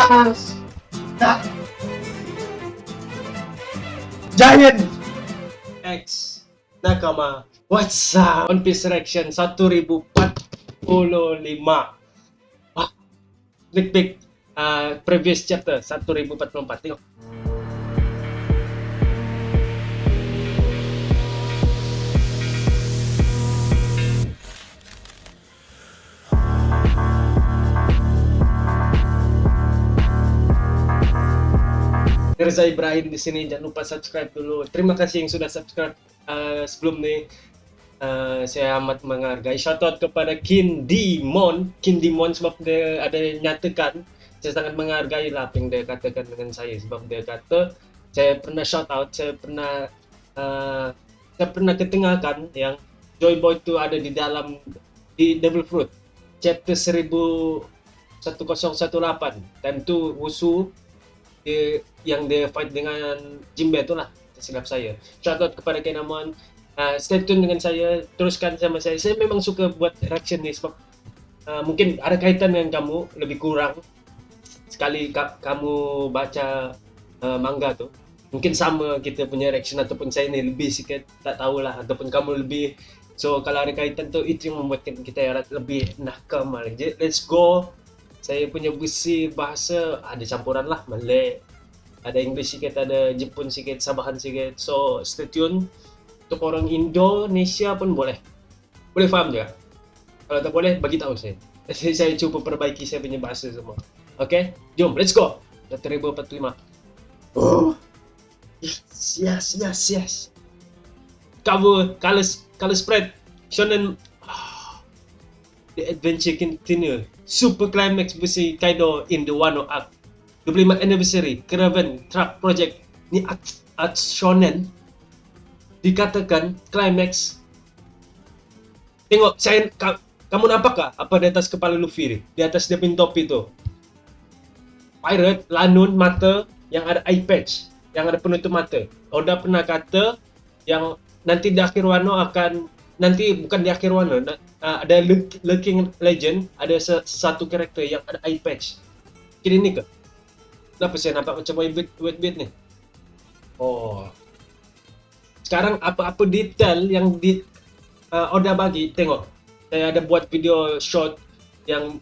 Nah, Giant X Nakama. What's up? One Piece Reaction 1045. Wah, big previous chapter 1044. Tengok. Reza Ibrahim di sini, jangan lupa subscribe dulu. Terima kasih yang sudah subscribe sebelum nih. Saya amat menghargai. Shoutout kepada Kin Dimon sebab dia ada nyatakan. Saya sangat menghargai lah apa yang dia katakan dengan saya, sebab dia kata saya pernah shoutout, saya pernah ketengahkan yang Joy Boy itu ada di dalam di Devil Fruit chapter 1018 dan itu Wusu yang dia fight dengan Jinbe itu lah, silap saya. Shoutout kepada Kenamon. Stay tune dengan saya, teruskan sama saya. Saya memang suka buat reaction nih sebab mungkin ada kaitan dengan kamu lebih kurang sekali kamu baca manga tuh. Mungkin sama kita punya reaction ataupun saya ini lebih sikit, tak tahulah, ataupun kamu lebih. So kalau ada kaitan tuh itu yang membuatkan kita lebih nakam lagi. Let's go. Saya punya busi bahasa ada campuran lah, Malay, ada English sikit, ada Jepun sikit, Sabahan sikit. So stay tune. Untuk orang Indonesia pun boleh faham juga. Kalau tak boleh, bagi tahu saya. Saya cuba perbaiki saya punya bahasa semua. Okay, jom, let's go. 1045. Oh, yes. Cover, color spread, shonen. The adventure continue. Super climax besi Kaido in the Wano arc. 25 anniversary Caravan Truck Project. Ni art shonen. Dikatakan climax. Tengok, kamu nampak kah apa di atas kepala Luffy ni? Di atas dia punya topi tu. Pirate, lanun, mata yang ada eye patch, yang ada penutup mata. Oda pernah kata yang nanti di akhir Wano akan, nanti bukan di akhir Wano, ada Lurking Legend, ada satu karakter yang ada eye patch. Kini ni ke? Kenapa saya nampak macam wet beat ni? Oh. Sekarang apa-apa detail yang Oda bagi, tengok. Saya ada buat video short yang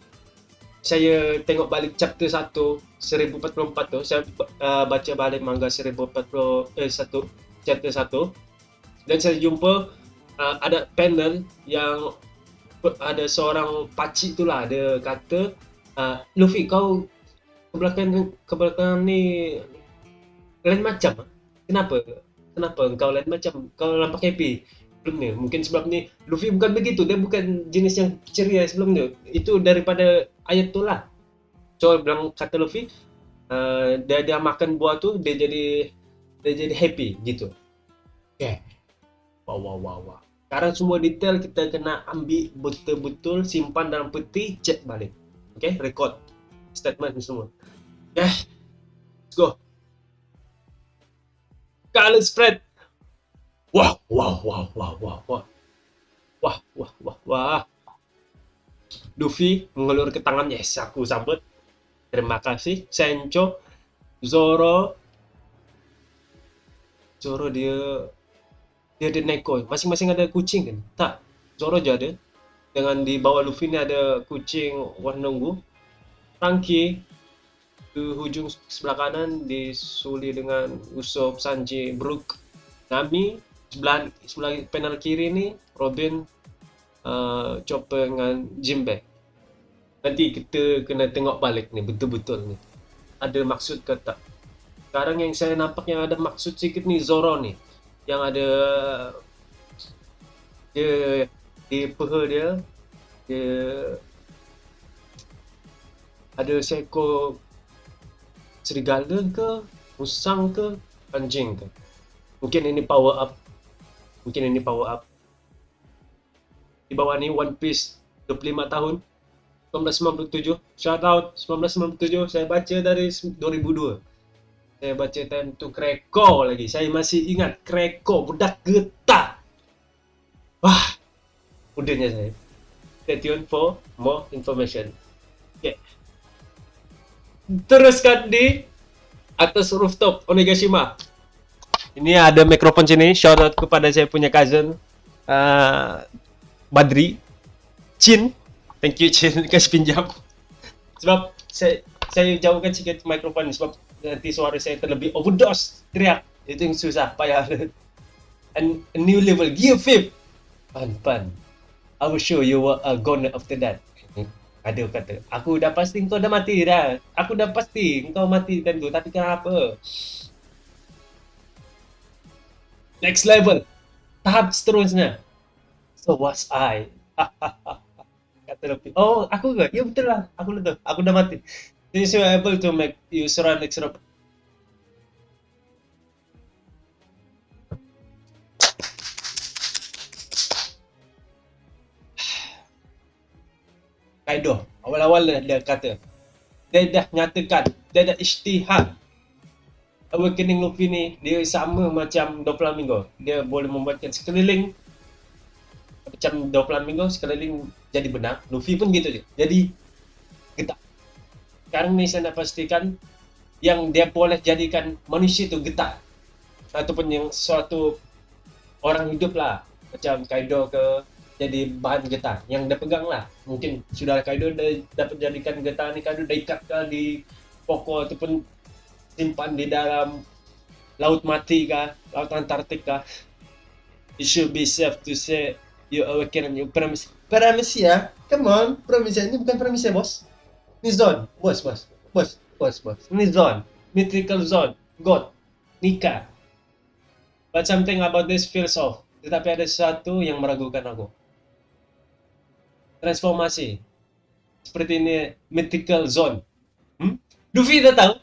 saya tengok balik chapter 1 1044 tu. Saya baca balik manga 1041 chapter 1 dan saya jumpa ada panel yang ada seorang pakcik tu lah, dia kata Luffy, kau ke belakang ni lain macam. Kenapa engkau lain macam? Kau nampak happy sebelum ni. Mungkin sebab ni Luffy bukan begitu. Dia bukan jenis yang ceria sebelum ni. Itu daripada ayat tu lah. So bilang kata Luffy, dia makan buah tu, dia jadi happy gitu. Okay. Wow. Sekarang semua detail kita kena ambil betul-betul, simpan dalam peti, cek balik. Okay, record statement semua. Okay, let's go. Color spread. Wah. Luffy mengelur ke tangan, yes, aku sambut. Terima kasih. Sencho, Zoro dia ada neko. Masing-masing ada kucing kan? Tak. Zoro je ada. Dengan di bawah Luffy ni ada kucing warna ungu. Franky di hujung sebelah kanan disuli dengan Usopp, Sanji, Brook, Nami. Sebelah panel kiri ni Robin, Chopper dengan Jinbe. Nanti kita kena tengok balik ni betul-betul ni ada maksud ke tak. Sekarang yang saya nampak yang ada maksud sikit ni Zoro ni, yang ada dia di peha dia ada seekor serigala ke, musang ke, anjing ke. Mungkin ini power up. Di bawah ni One Piece 25 tahun 1997. Shout out 1997. Saya baca dari 2002. Saya baca time tu Kreko lagi. Saya masih ingat Kreko, budak getah. Wah, mudahnya saya. Stay tuned for more information. Okay. teruskan di atas rooftop Onigashima. Ini ada mikrofon sini, shout out kepada saya punya cousin Badri Chin. Thank you Chin kasih pinjam. Sebab saya jauhkan sikit mikrofon sebab nanti suara saya terlebih overdose, teriak. Itu yang susah, payah. And a new level, gear 5. Pan. I will show you what gonna after that. Ada kata, aku dah pasti kau dah mati dah. Aku dah pasti kau mati kan tu, tapi kenapa? Next level. Tahap seterusnya. So was I. Kata Luffy. Oh, aku ke? Ya betul lah. Aku dah mati. Since you are able to make you run extra. Kaido. Awal-awal dia kata. Dia dah nyatakan. Dia dah ijtihad. Awakening Luffy ni, dia sama macam Doflamingo. Dia boleh membuatkan sekeliling macam Doflamingo, sekeliling jadi benar. Luffy pun gitu je. Jadi getar. Sekarang ni saya nak pastikan yang dia boleh jadikan manusia tu getar. Ataupun yang suatu orang hidup lah. Macam Kaido ke, jadi bahan getah yang dia pegang lah. Mungkin sudah Kaido dah dapat jadikan getah ni, Kaido dah ikat ke di pokok ataupun simpan di dalam laut mati kah, laut Antartik kah. It should be safe to say you awaken and you promise. Promise ya? Come on, promise ini bukan promise ya bos. Ini zone, bos. Ini zone, mythical zone, God, nikah. But something about this feels off. Tetapi ada sesuatu yang meragukan aku. Transformasi seperti ini, mythical zone. Luffy tak tahu.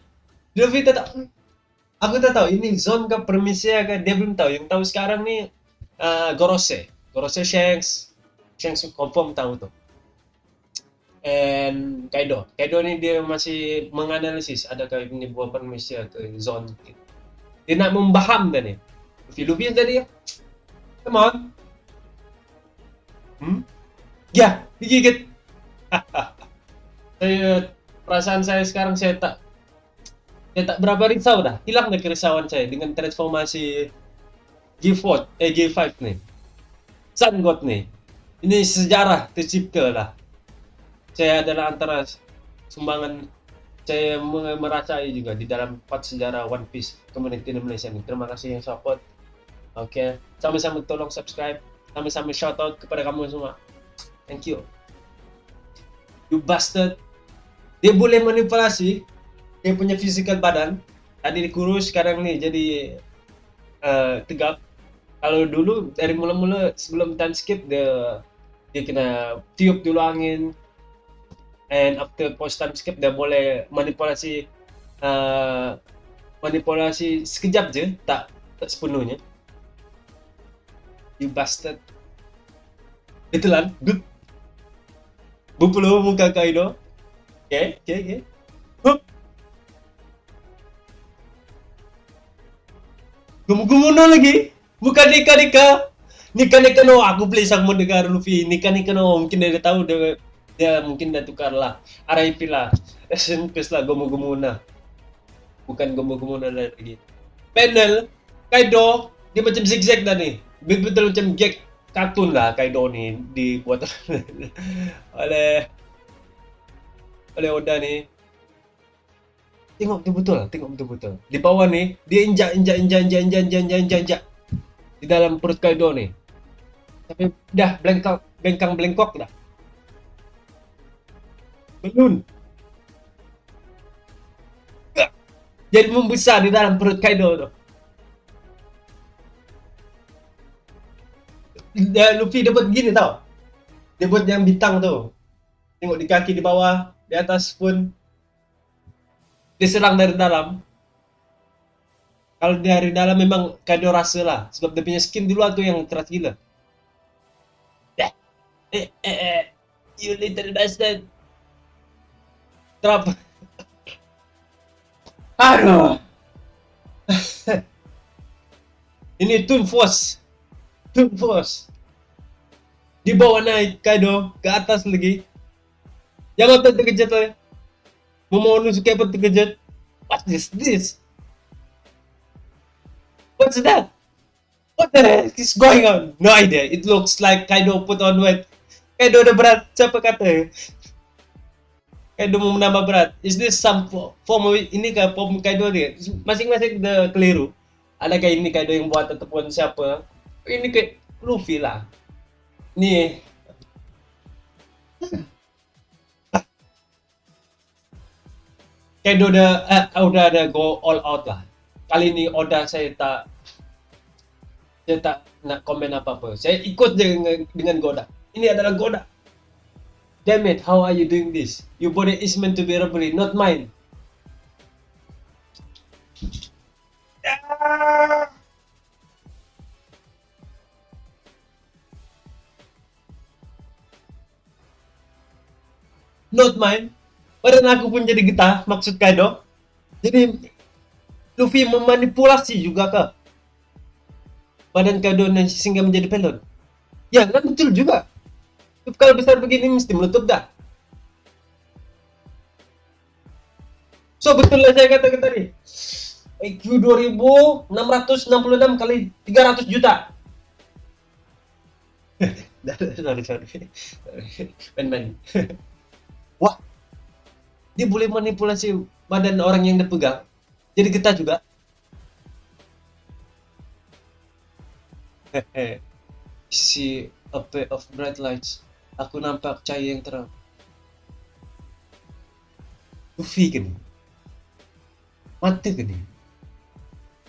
Aku tak tahu ini zone ke Promisia ke, dia belum tahu. Yang tahu sekarang ni Gorose Shanks confirm tahu tu. And Kaido ni dia masih menganalisis adakah ini buah Promisia ke zone. Dia nak membaham dah ni. Luffy tadi ya. Come on. Ya, digigit. Perasaan saya sekarang saya tak berapa risau dah. Hilang dah kerisauan saya dengan transformasi G5 nih. Sun God nih. Ini sejarah tercipta lah. Saya adalah antara sumbangan saya merasai juga di dalam part sejarah One Piece community di Malaysia nih. Terima kasih yang support. Oke, sama-sama tolong subscribe, sama-sama shout out kepada kamu semua. Thank you. You bastard. Dia boleh manipulasi dia punya physical badan. Tadi kurus, sekarang nih jadi tegap. Kalau dulu dari mula-mula sebelum time skip dia kena tiup dulu angin. And after post time skip dia boleh manipulasi sekejap je, tak sepenuhnya. You bastard. Betulan, good. Bupulu muka Kaido. Okay. Hup. Gumuno lagi. Bukan Nika. Nika no, aku play sama dengar Luffy. Nika no, mungkin dia tahu dia mungkin dah tukar lah. RIP lah. Peace lah, Gumuna. Bukan Gumuna lagi. Panel Kaido, dia macam zigzag dah ni. Betul macam gag kartun lah Kaido ni dibuat oleh Oda ni. Tengok betul-betul. Di bawah ni dia injak di dalam perut Kaido ni. Tapi dah bengkok dah. Belum. Jadi membesar di dalam perut Kaido tu. Luffy dia buat gini tau. Dia buat yang bintang tu. Tengok di kaki di bawah, di atas pun. Dia serang dari dalam. Kalau dari dalam memang Kaido rasa lah. Sebab dia punya skin di luar tu yang keras gila. You little bastard. Trap. Aduh. Ini Toon Force. Di bawah naik Kaido, ke atas lagi. Yang otot terkejut tuh. Momonosuke pun terkejut. What is this? What's that? What the heck is going on? No idea. It looks like Kaido put on weight. Kaido udah berat. Siapa kata? Kaido mau menambah berat. Is this some form of, ini kah form Kaido dia? Masing-masing udah keliru. Adakah ini Kaido yang buat ataupun siapa? Ini kayak Luffy lah. Nih, Kaido udah ada go all out lah. Kali ini Oda saya tak nak komen apa-apa. Saya ikut dengan Goda. Ini adalah Goda. Damn it, how are you doing this? Your body is meant to be robbery, not mine. Ah! Not mine. Padahal aku pun jadi getah, maksud Kaido. Jadi Luffy memanipulasi juga ke badan Kaido sehingga menjadi pelon. Ya, kan betul juga. Kalau besar begini mesti meletup dah. So betul lah saya katakan tadi. IQ 2666 kali 300 juta. sorry. Men. Wah, dia boleh manipulasi badan orang yang dia pegang. Jadi getah juga. See a pair of bright lights. Aku nampak cahaya yang terang. Luffy kan? Mati kan dia?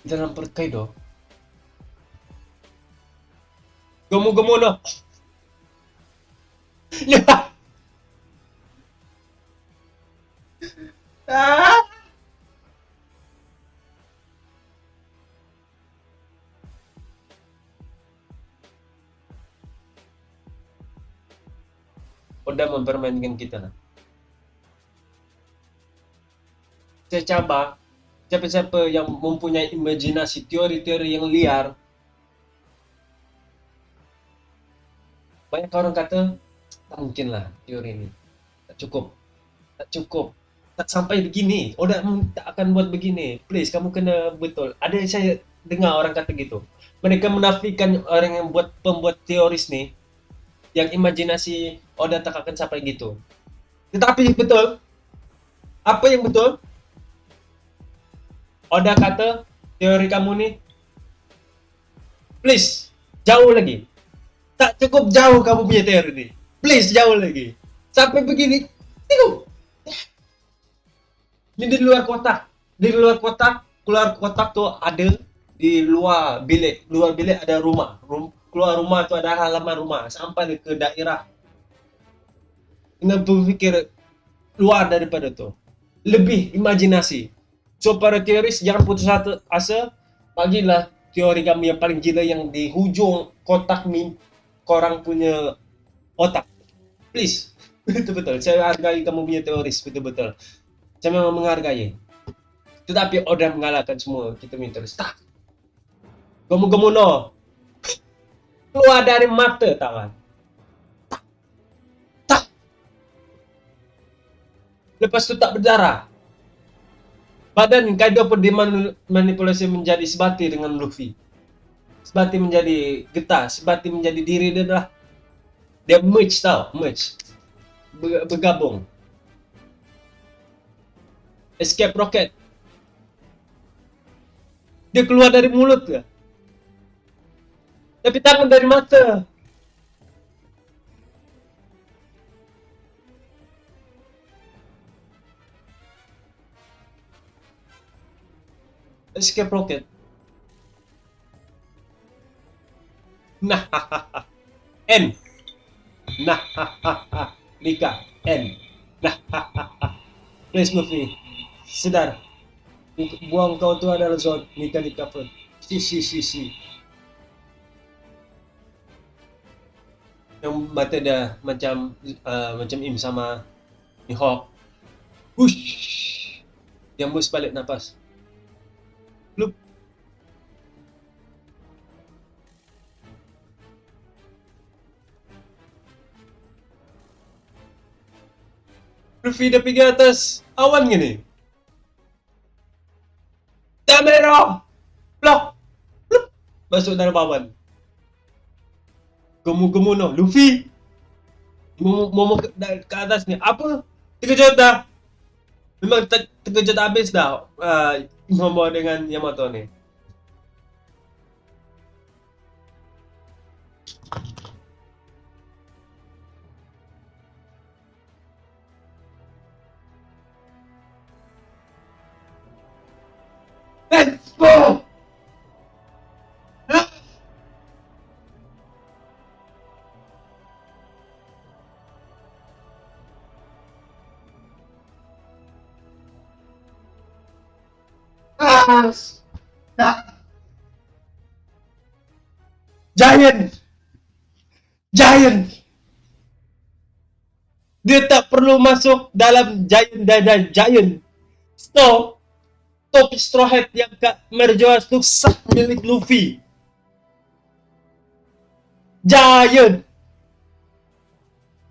Dalam perut Kaido. Gomu no. Ah! Udah mempermainkan kita lah. Saya coba siapa-siapa yang mempunyai imajinasi teori-teori yang liar, banyak orang kata tak mungkin lah teori ini, tak cukup, tak sampai begini. Oda tak akan buat begini. Please, kamu kena betul. Ada saya dengar orang kata gitu. Mereka menafikan orang yang pembuat teoris nih, yang imajinasi Oda tak akan sampai gitu. Tetapi betul, apa yang betul? Oda kata teori kamu nih, please jauh lagi. Tak cukup jauh kamu punya teori nih. Please jauh lagi. Sampai begini, tengok. Ini di luar kotak. Di luar kotak, keluar kotak tuh ada di luar bilik. Luar bilik ada rumah. Keluar rumah tuh ada halaman rumah. Sampai ke daerah. Dengan berpikir luar daripada tuh. Lebih imajinasi. So para teoris jangan putus asa. Bagilah teori kami yang paling gila yang di hujung kotak korang punya otak. Please. Betul-betul. Saya hargai kamu punya teoris. Betul-betul. Saya memang menghargai. Tetapi Oda mengalahkan semua kita minta tak. Gomu no. Keluar dari mata tangan. Tak. Lepas itu tak berdarah. Badan Kaido pun dimanipulasi menjadi sebati dengan Luffy. Sebati menjadi getah, sebati menjadi diri dia dah. Dia merge tau, merge. Bergabung. Escape rocket. Dia keluar dari mulut ya. Tapi tangan dari mata. Escape rocket. Nah, N. Nah, Nika, N. Nah, please Luffy, sedar. Buang kau tu adalah Zod, Nika pun. Si. Yang mata dah macam Im sama Mihawk. Hush. Dia hembus balik nafas. Luffy dah pergi atas. Awan gini. Kamera. Blok. Blup. Masuk dalam awan. Gemu-gemu no. Luffy. Mau ke atas ni. Apa? Terkejut dah. Memang terkejut habis dah. Momo dengan Yamato ni. Let's go! Giant! Giant! Dia tak perlu masuk dalam Giant dan Giant. Stop! Top Straw Hat yang kat Merjoas tu sah milik Luffy. Giant!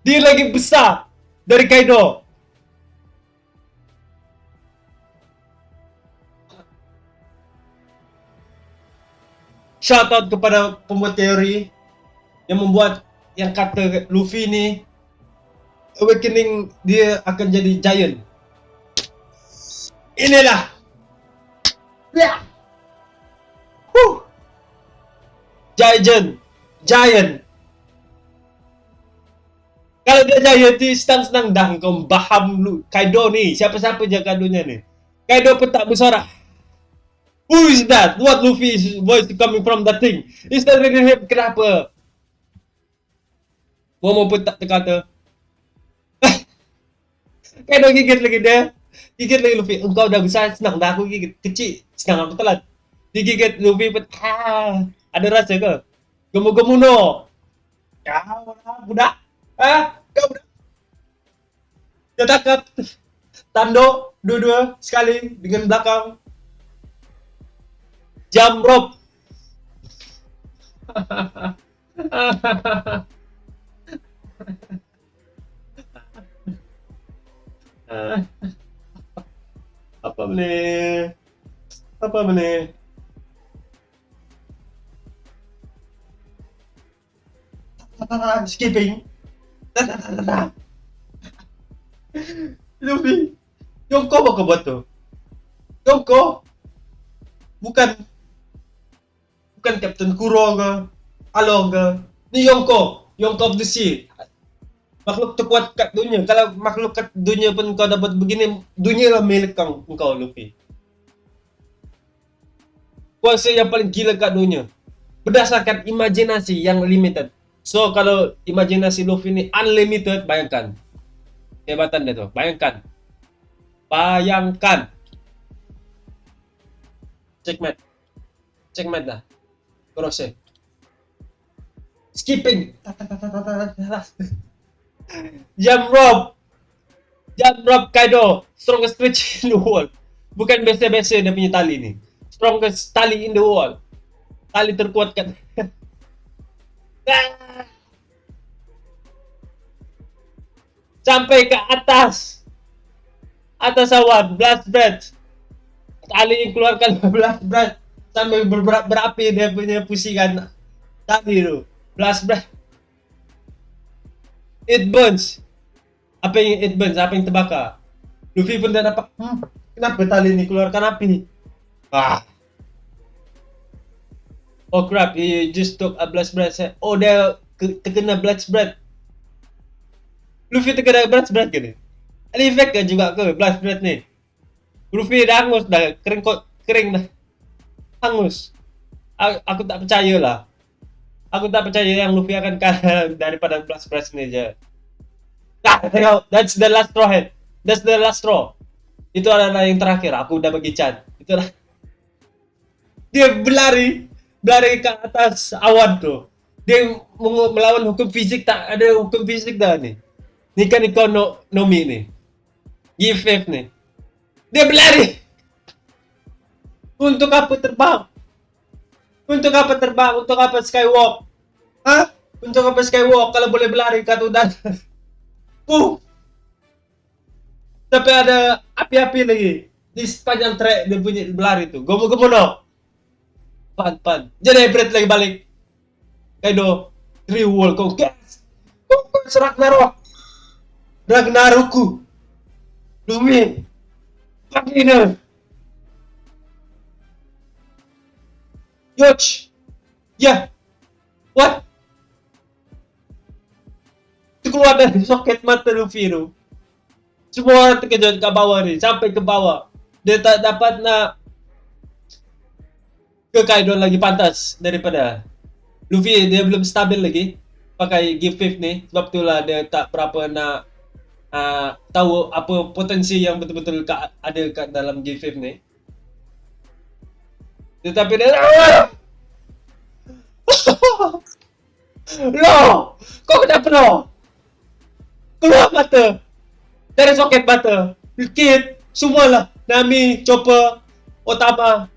Dia lagi besar dari Kaido. Shout out kepada pembuat teori yang membuat yang kata Luffy ni awakening dia akan jadi giant. Inilah. Giant. Kalau dia giant tu senang-senang dah kau faham lu Kaido ni. Siapa-siapa je Kaido-nya ni. Kaido pun tak bersorak. Who is that? What Luffy's voice coming from that thing? Is that really him? Kenapa? Momo pun tak terkata. Kaido gigit lagi dia. Gigit lagi Luffy. Engkau dah besar, senang dah aku gigit. Kecil, senang aku telan. Digigit Luffy pun, ada rasa ke? Gemu-gemu no. Kau lah budak. Kau budak. Dia tangkap. Tanduk, dua-dua, sekali, dengan belakang. Jump rope. Apa boleh? Apa boleh? Skipping. Luffy. Yonko apa kau buat tu? Yonko. Bukan Captain Kuro ke, Alo ke. Ni Yonko of the Sea. Makhluk terkuat kat dunia. Kalau makhluk kat dunia pun kau dapat begini, dunia lah milik kau, Luffy. Kuasa yang paling gila kat dunia. Berdasarkan imajinasi yang limited. So, kalau imajinasi Luffy ni unlimited, bayangkan. Kehebatan dia tu. Bayangkan. Checkmate dah. Kurose. Skipping. Jump rope Kaido. Strongest creature in the world. Bukan biasa-biasa dia punya tali ni. Strongest tali in the world. Tali terkuat kan. Sampai ke atas awan. Blast breath. Tali yang keluarkan blast breath. Sampai berapi dia punya pusingan tali tu. Blast breath. It burns. Apa yang it burns? Apa yang terbakar? Luffy pun dah dapat. Kenapa tali ni keluarkan api? Oh crap, he just took a blast breath. Oh, dia terkena blast breath. Luffy terkena blast breath ke ni? Ada efek ke juga ke blast breath ni? Luffy dah hangus dah. Kering dah. Hangus. Aku tak percaya lah. Aku tak percaya yang Luffy akan kalah daripada blast breath ni je. Tengok, that's the last straw head. That's the last straw. Itu adalah yang terakhir. Aku udah bagi Chan. Itulah. Dia berlari ke atas awan tu. Dia melawan hukum fisik. Tak ada hukum fisik dah ni. Ni kan ekonomi ni. GFF ni. Dia berlari. Untuk apa terbang? Untuk apa skywalk? Untuk apa skywalk kalau boleh berlari kat udara? Sampai ada api-api lagi di sepanjang trek dia bunyi berlari tuh. Gomo-gomo no. Pan. Jadi hybrid lagi balik. Kaido three wall kau gas. Serak Ragnarok. Ragnarokku. Lumi. Makina. Yoch. Ya. What? Itu keluar dari soket mata Luffy itu. Semua orang terkejut ke bawah nih. Sampai ke bawah. Dia tak dapat nak ke Kaido lagi pantas daripada Luffy. Dia belum stabil lagi pakai Gear 5 nih. Sebab itulah dia tak berapa nak tahu apa potensi yang betul-betul ada kat dalam Gear 5 ni. Tetapi dia Lo, kau kenapa lo? Keluar mata dari soket mata. Kid, semualah. Nami, Chopper, Otama.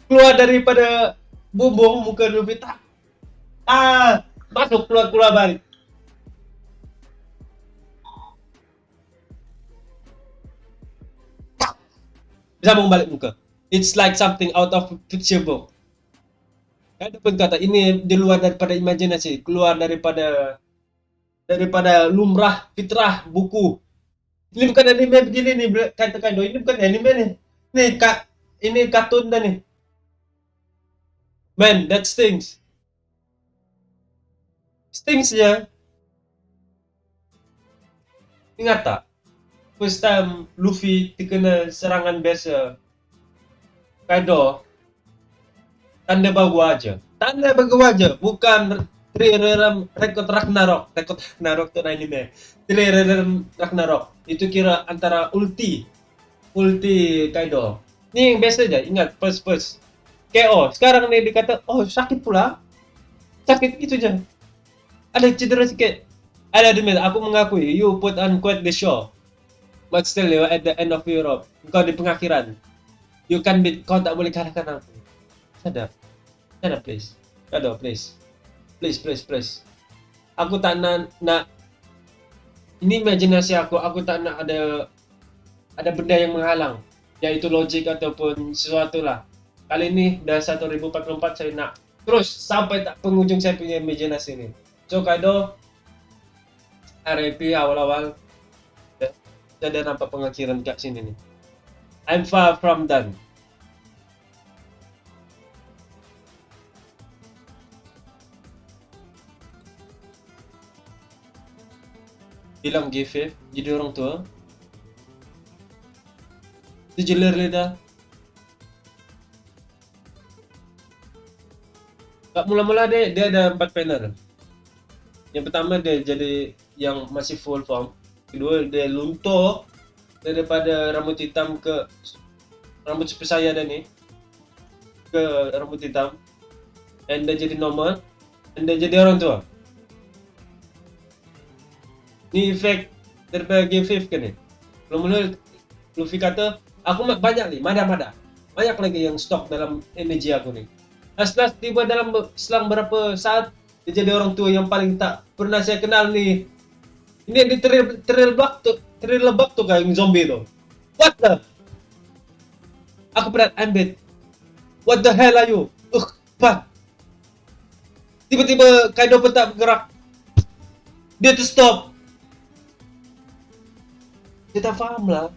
Keluar daripada bumbung muka Luffy tak. Masuk keluar balik. Sambung balik muka. It's like something out of picture book. Ada pun kata ini di luar daripada imajinasi, keluar daripada lumrah fitrah buku. Ini bukan anime begini nih, katakan ini bukan anime nih. Ini kartun dah nih. Man, that stings. Stingsnya. Ingat tak? First time Luffy terkena serangan biasa. Kaido tanda bagu aja. Tanda bagu aja, bukan rekod Ragnarok. Rekod Ragnarok itu anime. Ragnarok. Itu kira antara ulti Kaido. Ini yang biasa aja, ingat first. KO. Sekarang nih dikata, oh sakit pula. Sakit itu aja. Ada cedera sikit. Ada admit, aku mengakui, you put on quite the show. But still, you at the end of Europe. Kau di pengakhiran. You can beat, kau tak boleh kalahkan aku. Sadar, please. Kado, please. Please. Aku tak nak ini imajinasi aku tak nak ada benda yang menghalang. Yaitu logik ataupun sesuatu lah. Kali ini dah 1044 saya nak terus sampai tak penghujung saya punya imajinasi ini. So Kaido RIP awal-awal saya dah nampak pengakhiran kat sini nih. I'm far from done. Bilang GF jadi orang tua. Itu jeler lidah. Mula-mula dia ada 4 panel. Yang pertama dia jadi yang masih full form. Kedua dia luntur daripada rambut hitam ke rambut seperti saya dah ni ke rambut hitam. Dan dia jadi normal. Dan dia jadi orang tua. Ni efek daripada Game 5 kan ni. Mula-mula Luffy kata, aku banyak ni, mada. Banyak lagi yang stok dalam energi aku ni. Setelah tiba dalam selang berapa saat, dia jadi orang tua yang paling tak pernah saya kenal ni. Ini di terlebak tu kayak zombie tu. What the? Aku berat ambit. What the hell are you? Pak. Tiba-tiba Kaido pun tak bergerak. Dia tu stop. Dia tak faham lah.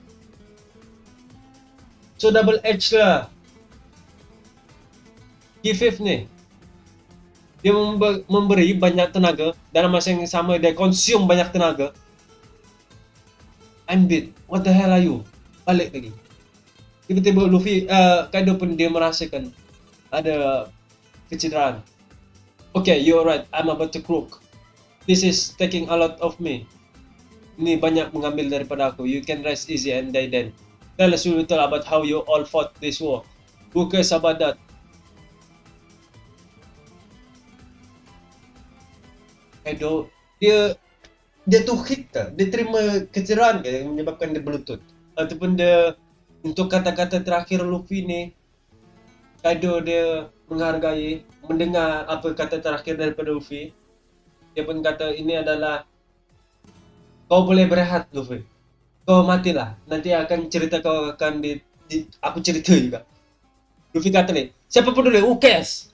So double edge lah. G5 ni. Dia memberi banyak tenaga. Dalam masa yang sama dia consume banyak tenaga. I'm beat. What the hell are you? Balik lagi. Tiba-tiba Luffy, Kaido pun dia merasakan ada kecederaan. Okay, you're right. I'm about to croak. This is taking a lot of me. Ini banyak mengambil daripada aku. You can rest easy and die then. Tell us a little about how you all fought this war. Who cares about that? Kaido, dia tu hit tak? Dia terima kecederaan ke yang menyebabkan dia berlutut? Ataupun dia, untuk kata-kata terakhir Luffy ni, Kaido dia menghargai, mendengar apa kata terakhir daripada Luffy. Dia pun kata ini adalah kau boleh berehat Luffy. Kau matilah. Nanti akan cerita kau akan aku cerita juga. Luffy kata nih, siapa peduli? Who cares?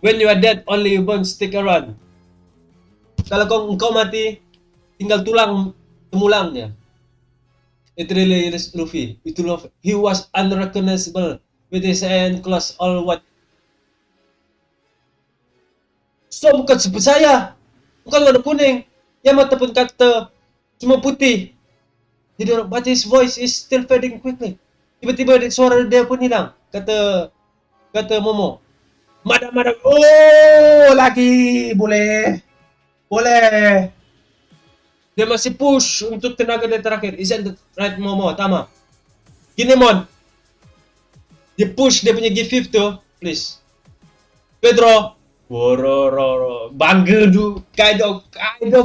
When you are dead, only your bones stick around. Kalau engkau mati, tinggal tulang temulangnya. It really is Luffy. Itu Luffy. He was unrecognizable with his hand close all what. So bukan sebut saya, bukan warna kuning. Yang mata pun kata cuma putih. Jadi but his voice is still fading quickly. Tiba-tiba suara dia pun hilang. Kata Momo. Madam. Oh, lagi boleh. Dia masih push untuk tenaga dia terakhir. Isn't that right, Momo? Tama. Kinemon. Dia push dia punya G5 tuh. Please. Pedro. Woro. Bangga du. Kind of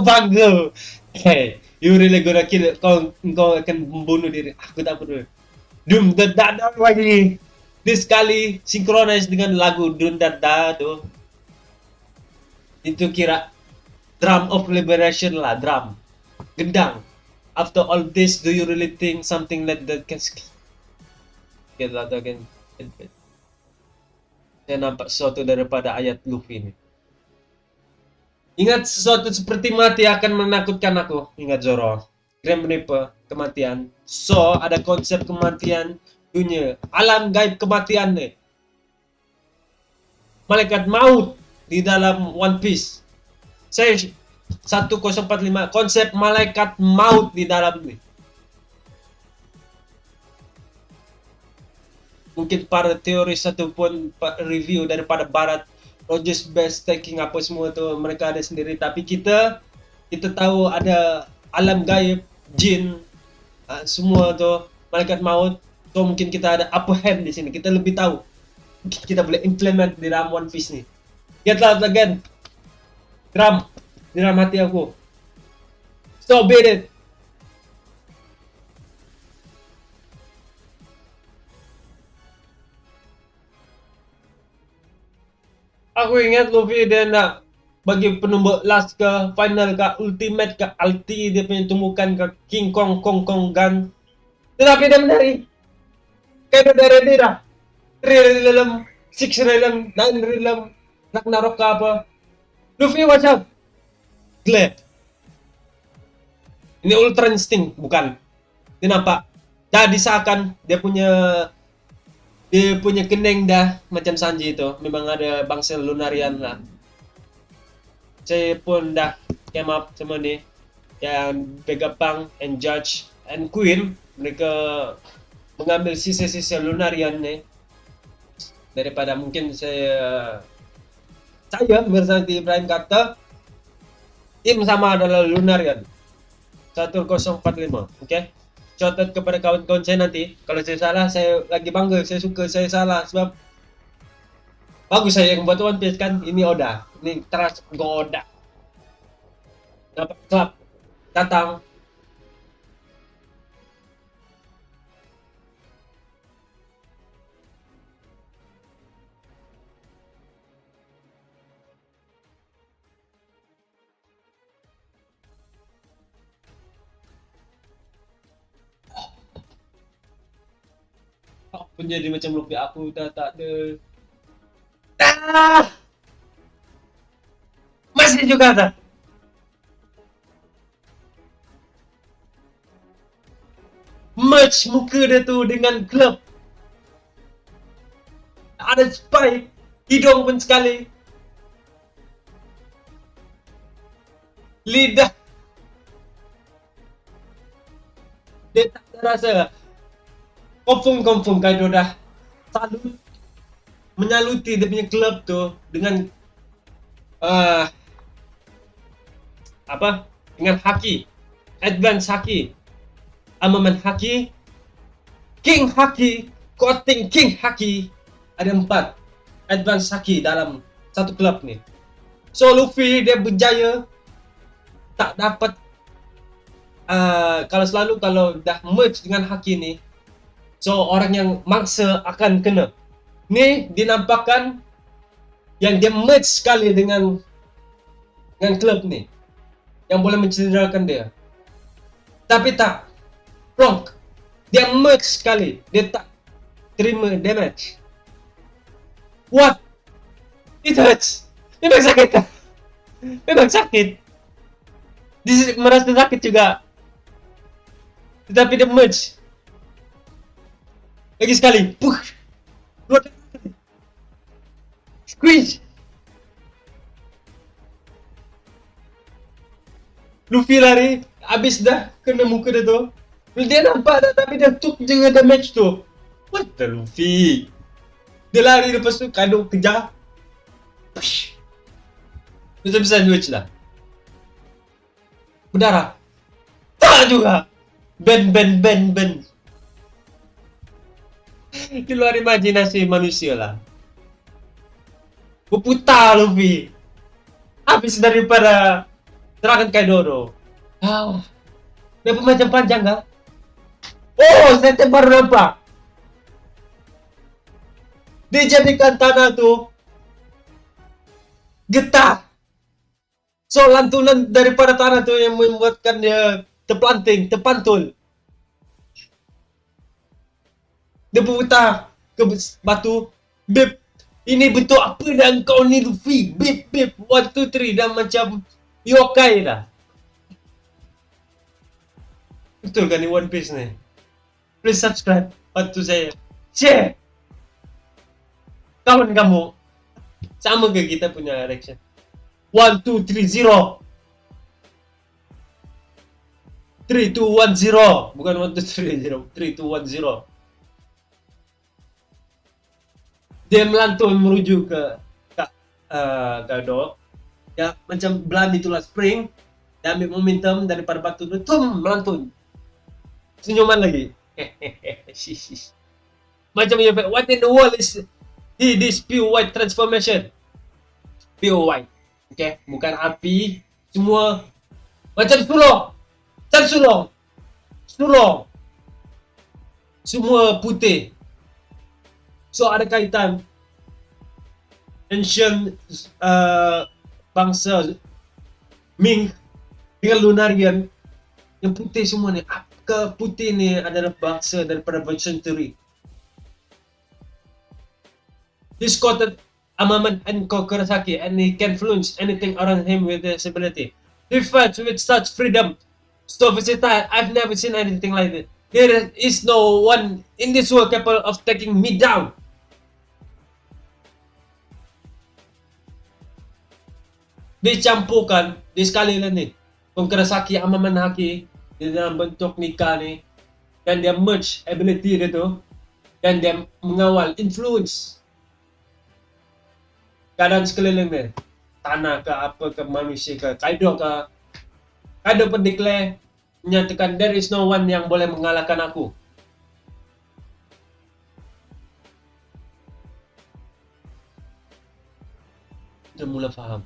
bangga. Hey, you really gonna kill it. Kau akan membunuh diri. Aku tak peduli. Dum dadar lagi. This kali synchronize dengan lagu Dum Dadar tuh. Itu kira drum of liberation lah, drum. Gendang. After all this, do you really think something like that can get out again? Saya nampak sesuatu daripada ayat Luffy ini. Ingat sesuatu seperti mati akan menakutkan aku. Ingat Zoro. Grim Reaper, kematian. So, ada konsep kematian dunia. Alam gaib kematian nih. Malaikat maut di dalam One Piece. Saya 1045 konsep malaikat maut di dalam ini. Mungkin para teoris ataupun review daripada barat, Rogers Best taking apa semua tu mereka ada sendiri, tapi kita tahu ada alam gaib, jin, semua tu malaikat maut. So mungkin kita ada upper hand di sini, kita lebih tahu. Kita boleh implement di dalam One Piece ni. Get out again. Drum di dalam hati aku. So beat it. Aku ingat Luffy dia nak bagi penumbuk last ke, final ke, ultimate ke, ulti dia punya tumbukan ke, King Kong Gun. Tetapi dia menari. Kayak udah ready dah. 3 dalam, 6 dalam, 9 dalam, Ragnarok ke apa. Luffy watch out. Glad. Ini Ultra Instinct, bukan. Dia nampak. Dah disahkan dia punya kening dah macam Sanji itu. Memang ada bangsa Lunarian lah. Saya pun dah came up sama ni. Yang Vegapunk and Judge and Queen. Mereka mengambil sisa-sisa Lunarian ni. Daripada mungkin saya bersama Ibrahim kata tim sama adalah Lunarian 1045. Okay, catat kepada kawan-kawan saya nanti. Kalau saya salah, saya lagi bangga, saya suka saya salah sebab bagus saya yang buat One Piece kan. Ini Oda, ini trust go Oda. Dapat klub datang. Pun jadi macam Luffy, aku dah tak ada. Masih juga tak. Merge muka dia tu dengan klub. Ada spy, hidung pun sekali. Lidah. Dia tak terasa. Confirm Kaido dah menyaluti dia punya klub tu dengan dengan haki, advance haki, armament haki, king haki, coating king haki. Ada 4 advance haki dalam satu klub ni. So Luffy dia berjaya tak dapat kalau dah merge dengan haki ni, so orang yang mangsa akan kena. Ni dinampakkan yang dia merge sekali dengan dengan klub nih yang boleh mencederakan dia. Tapi tak, plonk, dia merge sekali, dia tak terima damage. What? It hurts. Memang sakit. Memang sakit. Dia merasa sakit juga. Tetapi dia merge. Lagi sekali. Push. Squeeze. Luffy lari. Habis dah kena muka dia tu. Dia nampak dah, tapi dia took je damage tu. What the Luffy? Dia lari lepas tu Kaido kejar. Push. Bisa-bisa sandwich lah. Berdarah. Tak juga. Ben. Di luar imajinasi manusia lah. Berputar Luffy. Habis daripada serangan Kaido. Ah, dia macam panjang kan? Oh, saya baru nampak. Dia jadikan tanah tu getah. So lantunan daripada tanah tu yang membuatkan dia terpantul. Dia berputar ke batu. Beb, ini bentuk apa dah kau ni Luffy? Beb, 1, 2, 3 dah macam yokai dah. Betul kan ni One Piece ni? Please subscribe, bantu saya. Share. Kawan kamu, sama ke kita punya reaction? 1, 2, 3, 0. 3, 2, 1, 0. Bukan 1, 2, 3, 0. 3, 2, 1, 0. Dia melantun menuju ke Kaido. Ya, macam belan itulah spring. Dia ambil momentum daripada batu tu. Melantun. Senyuman lagi. Macam what in the world is this pure white transformation? Pure white. Okay, bukan api. Semua macam sulong. Semua putih. So ada kaitan ancient bangsa Ming dengan Lunarian yang putih semua ni. Ke putih ni adalah bangsa daripada Century. This quoted Amaman and Kurosaki, and he can influence anything around him with his ability. He fights with such freedom, so versatile. I've never seen anything like it. There is no one in this world capable of taking me down. Dicampurkan di sekali lah ni Kurosaki Amaman Haki di dalam bentuk nikah ni, dan dia merge ability dia tu, dan dia mengawal influence keadaan sekeliling dia, tanah ke apa ke manusia ke. Kaido pun declare, menyatakan there is no one yang boleh mengalahkan aku. Dia mula faham.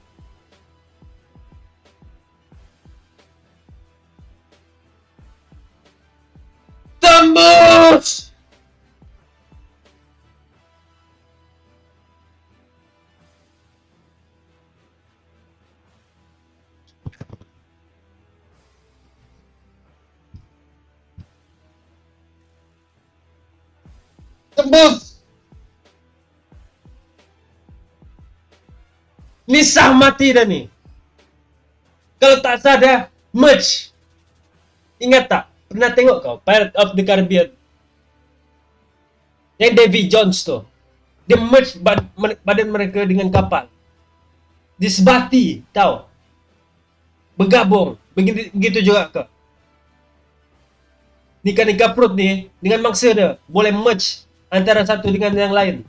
Tembus! Misah mati dah ni. Kalau tak sadar, merge. Ingat tak? Pernah tengok kau Pirates of the Caribbean? Yang Davy Jones tu. Dia merge badan mereka dengan kapal. Disebati, tahu? Bergabung. Begitu juga kau. Nikah perut ni dengan mangsa dia boleh merge antara satu dengan yang lain.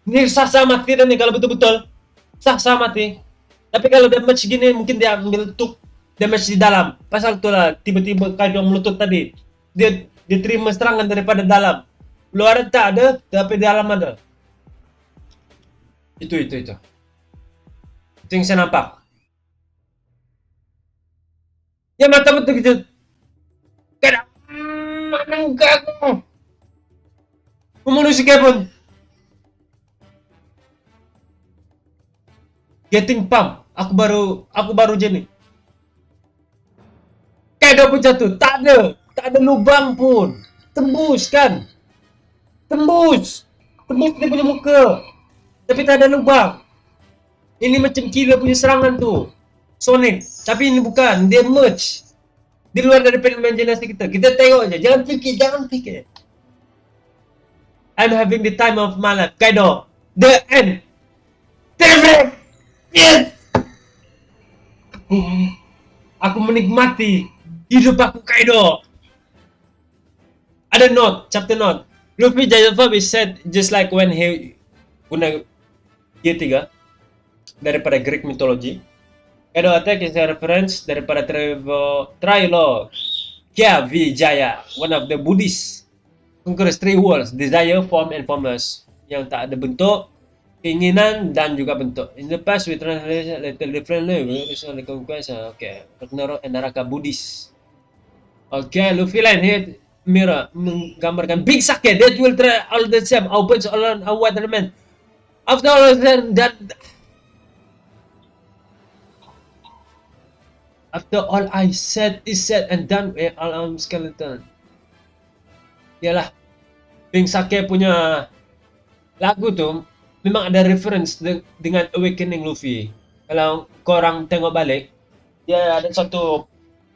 Ini sah-sah mati dah ni kalau betul-betul. Sah-sah mati. Tapi kalau damage gini mungkin dia ambil tuk damage di dalam. Pasal itulah tiba-tiba Kaido meletup tadi. Dia terima serangan daripada dalam. Luar tak ada, tapi dalam ada. Itu. Itu yang saya nampak. Ya mata betul gitu. Kaido. Mana muka aku? Manusia pun. Getting pump. Aku baru je nih. Kaido pun jatuh. Tak ada lubang pun. Tembus kan? Tembus. Tembus dia punya muka. Tapi tak ada lubang. Ini macam killer punya serangan tu. Sonic. Tapi ini bukan. Dia merge. Di luar daripada imajinasi kita. Kita tengok aja. Jangan fikir. I'm having the time of my life. Kaido. The end. David. Yes. Aku menikmati hidup aku Kaido. Ada note. Chapter note. Luffy Giant is said just like when he guna G3 daripada Greek mythology. Kaido attack is a reference daripada Trilog Kya Vijaya, one of the Buddhist conquers three worlds, desire, form, and formless, yang tak ada bentuk, keinginan, dan juga bentuk. In the past, we translate a little differently. We recently conquest, okay, Ragnarok and Naraka Buddhist. Okay, Luffy line here mirror menggambarkan big sake that will try all the same opens all on a waterman. After all that, after all I said is said and done with all skeleton. Yalah, Big Sake punya lagu tu memang ada reference dengan Awakening Luffy. Kalau korang tengok balik, dia ada satu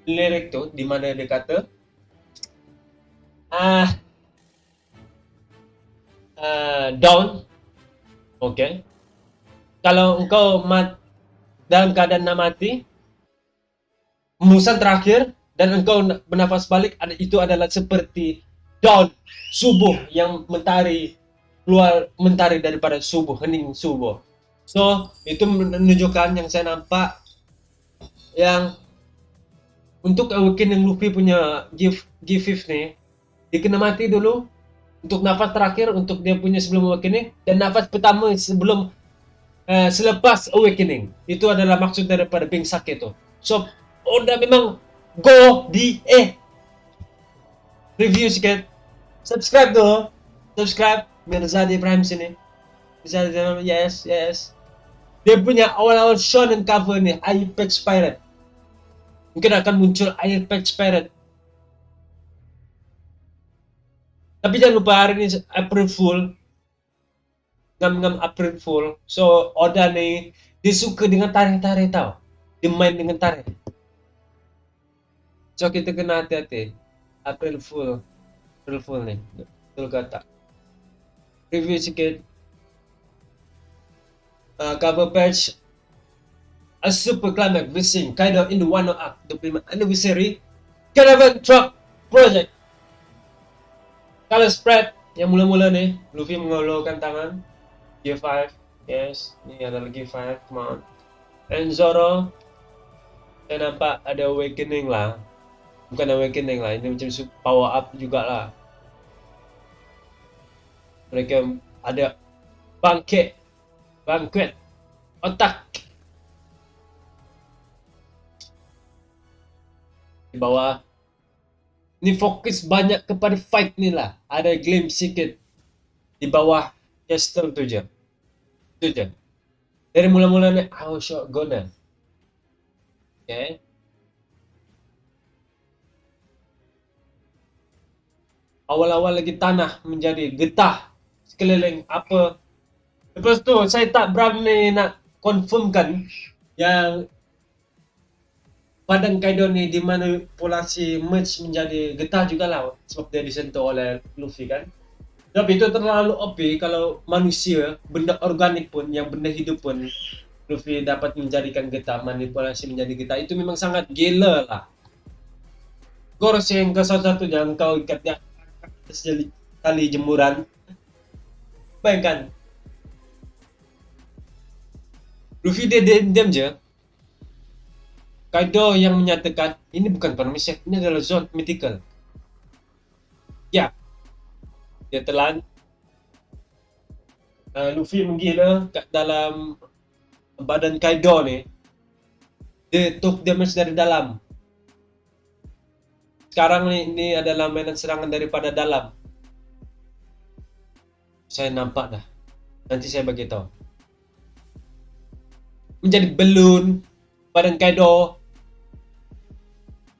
lirik tu di mana dia kata down, okay. Kalau engkau dalam keadaan nak mati, hembusan terakhir dan engkau bernafas balik, itu adalah seperti dawn, subuh yang mentari daripada subuh, hening subuh. So itu menunjukkan yang saya nampak yang untuk Awakening Luffy punya G5 nih, dia kena mati dulu untuk nafas terakhir untuk dia punya sebelum Awakening, dan nafas pertama sebelum selepas Awakening. Itu adalah maksud daripada Big Sake itu. So Oda memang go di review sikit. Subscribe dulu. Subscribe Mirza Ibrahim sini. Mirza Ibrahim, yes. Dia punya awal-awal shonen cover nih, Apex Pirate. Mungkin akan muncul Apex Pirate. Tapi jangan lupa hari ini April Fool. Ngam April Fool. So Oda nih, dia suka dengan tarik-tarik tau. Dia main dengan tarik. So kita kena hati-hati. April Fool nih. Betul kata. Review sikit. Cover page. A super climax visiting Kaido in the Wano Arc 25th anniversary Caravan Truck Project. Color spread yang mula-mula nih, Luffy mengulurkan tangan. G5, yes, ini ada lagi G5, come on. And Zoro, saya nampak ada awakening lah. Bukan awakening lah, ini macam power up juga lah. Mereka ada banquet, otak. Di bawah, ini fokus banyak kepada fight ni lah. Ada glimpse sikit di bawah castle tu je. Itu je. Dari mula-mula ni, how shot gonna. Okay. Awal-awal lagi tanah menjadi getah sekeliling apa. Lepas tu saya tak berani nak confirmkan yang Padang Kaido ni dimanipulasi merge menjadi getah jugalah sebab dia disentuh oleh Luffy kan. Tapi itu terlalu OP kalau manusia, benda organik pun, yang benda hidup pun Luffy dapat menjadikan getah, manipulasi menjadi getah. Itu memang sangat gila lah. Goros yang ke satu yang kau ikat di atas tali jemuran. Bayangkan. Luffy dia diam je. Kaido yang menyatakan ini bukan permission, ini adalah zone mythical. Ya, dia telan. Luffy menggila kat dalam badan Kaido ni. Dia took damage dari dalam. Sekarang ni adalah mainan serangan daripada dalam. Saya nampak dah. Nanti saya bagi tahu. menjadi balloon, badan Kaido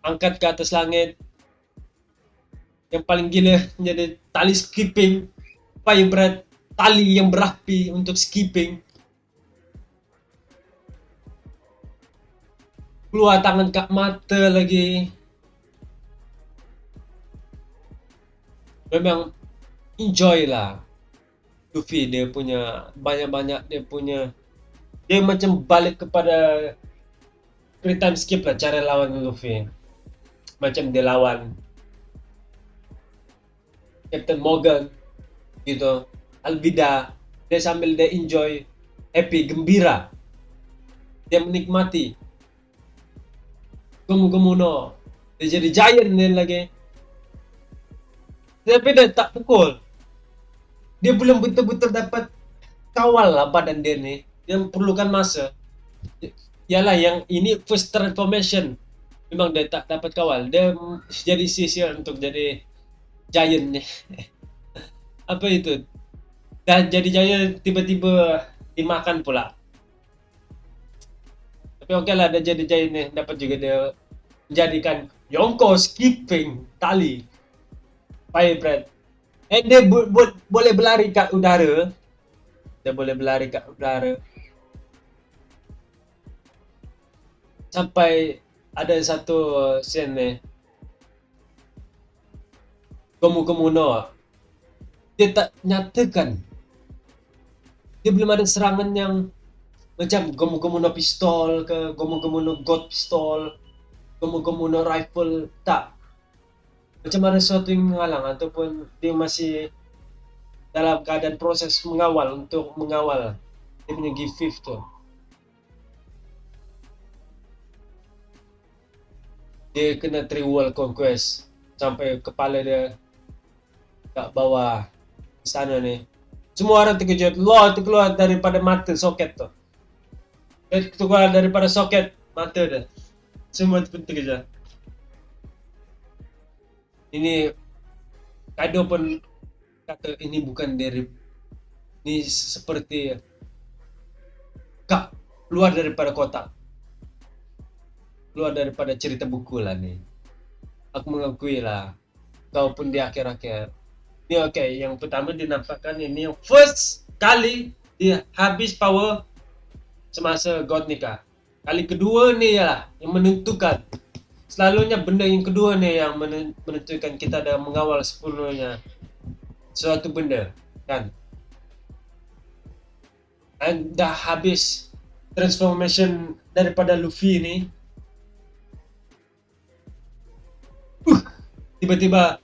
angkat ke atas langit. Yang paling gila menjadi tali skipping, paling berat tali yang berapi untuk skipping. Keluar tangan kat mata lagi. Memang enjoy lah Luffy, dia punya banyak-banyak dia macam balik kepada free time skip lah cara lawan Luffy. Macam dia lawan Captain Morgan gitu, Alvida, dia sambil dia enjoy, happy, gembira, dia menikmati Gomu no, dia jadi giant dia lagi, tapi dia tak pukul, dia belum betul-betul dapat kawal lah badan dia nih, yang perlukan masa. Yalah, yang ini first transformation memang dia tak dapat kawal, dia jadi sisir untuk jadi giant nih. Apa itu, dan jadi giant tiba-tiba dimakan pula. Tapi oke lah, dia jadi giant nih, dapat juga dia menjadikan Yonko skipping tali vibrate. Dia boleh berlari kat udara, dia boleh berlari kat udara sampai ada satu scene nih, Gomu no, dia tak nyatakan, dia belum ada serangan yang macam Gomu no pistol ke, Gomu no god pistol, Gomu no rifle, tak. Macam ada sesuatu yang menghalang ataupun dia masih dalam keadaan proses mengawal untuk mengawal dia punya G5 tuh. Dia kena 3 world conquest sampai kepala dia kat bawah istana nih. Semua orang terkejut, Law keluar daripada mata soket tuh. Dia keluar daripada soket mata dia. Semua terkejut. Ini Kaido pun kata ini bukan dari, ini seperti keluar daripada kotak, keluar daripada cerita buku lah nih. Aku mengakui lah, kau pun di akhir-akhir ini oke. Yang pertama dinampakkan ini yang first kali dia habis power semasa God nikah. Kali kedua nih lah yang menentukan. Selalunya benda yang kedua nih yang menentukan kita dah mengawal sepenuhnya suatu benda kan. Dan dah habis transformation daripada Luffy ni, tiba-tiba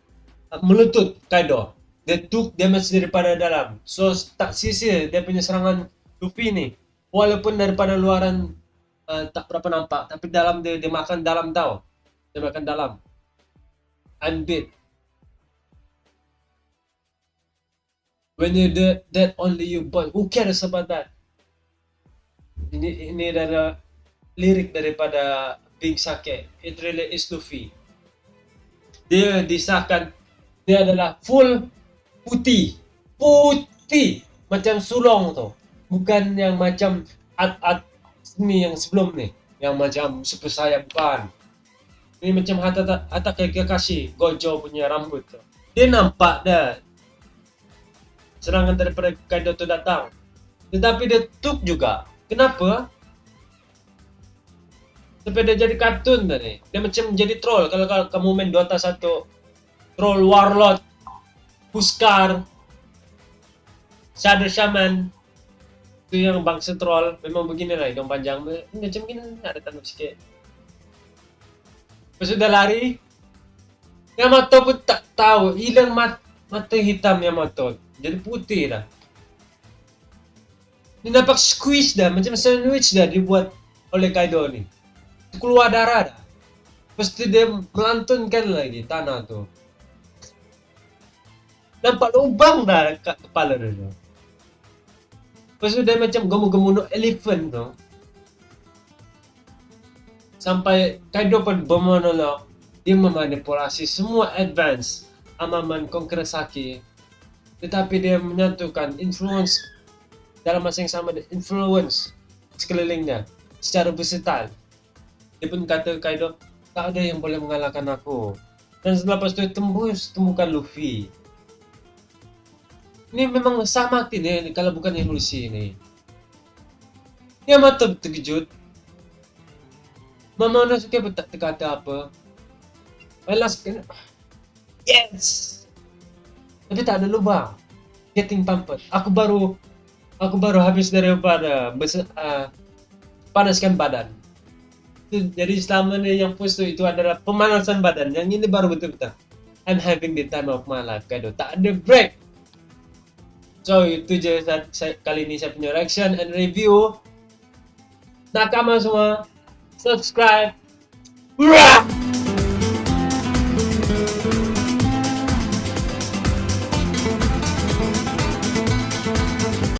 melutut Kaido. Dia took damage daripada dalam, so tak sia-sia dia punya serangan Luffy ni. Walaupun daripada luaran tak berapa nampak, tapi dalam dia makan dalam tau. Dia makan dalam. Unbeat. When you that only you born, who cares about that? Ini adalah lirik daripada Big Sake. It really is Luffy. Dia disahkan, dia adalah full putih macam sulong tu, bukan yang macam art ni yang sebelum ni yang macam Super Saiyan bukan. Ini macam Hata Kakashi Gojo punya rambut tu. Dia nampak dah serangan daripada Kaido tu datang, tetapi dia took juga. Kenapa? Sampai dia jadi kartun tadi. Dia macam jadi troll. Kalau kamu main Dota 1, troll warlord, Huskar, Shadow Shaman, itu yang bangsa troll. Memang beginilah hidung panjang. Macam gini ada tanduk sikit. Pas sudah lari, Yamato pun tak tahu, hilang mata hitam Yamato, jadi putih dah. Ini nampak squeeze dah, macam sandwich dah dibuat oleh Kaido ni. Keluar darah dah. Pasti dia melantunkan lagi tanah tu. Nampak lubang dah kat kepala dia tu. Lepas tu dia macam Gomu no elephant tu. Sampai Kaido pun bermonolog. Dia memanipulasi semua advance armament Konkurasaki. Tetapi dia menyatukan influence dalam masa yang sama, influence sekelilingnya secara versatile. Dia pun kata Kaido, tak ada yang boleh mengalahkan aku. Dan setelah pas itu temukan Luffy. Ini memang sama nih kalau bukan evolusi ini. Dia mata terkejut. Mama Nasuke tak kata apa. Alas, yes. Tapi tak ada lubang. Getting pampered. Aku baru habis daripada panaskan badan. Jadi selama ini yang first itu adalah pemanasan badan. Yang ini baru betul-betul. I'm having the time of my life. Kaido tak ada break. So itu je kali ini saya punya reaction and review. Nakama semua, subscribe. Hurrah!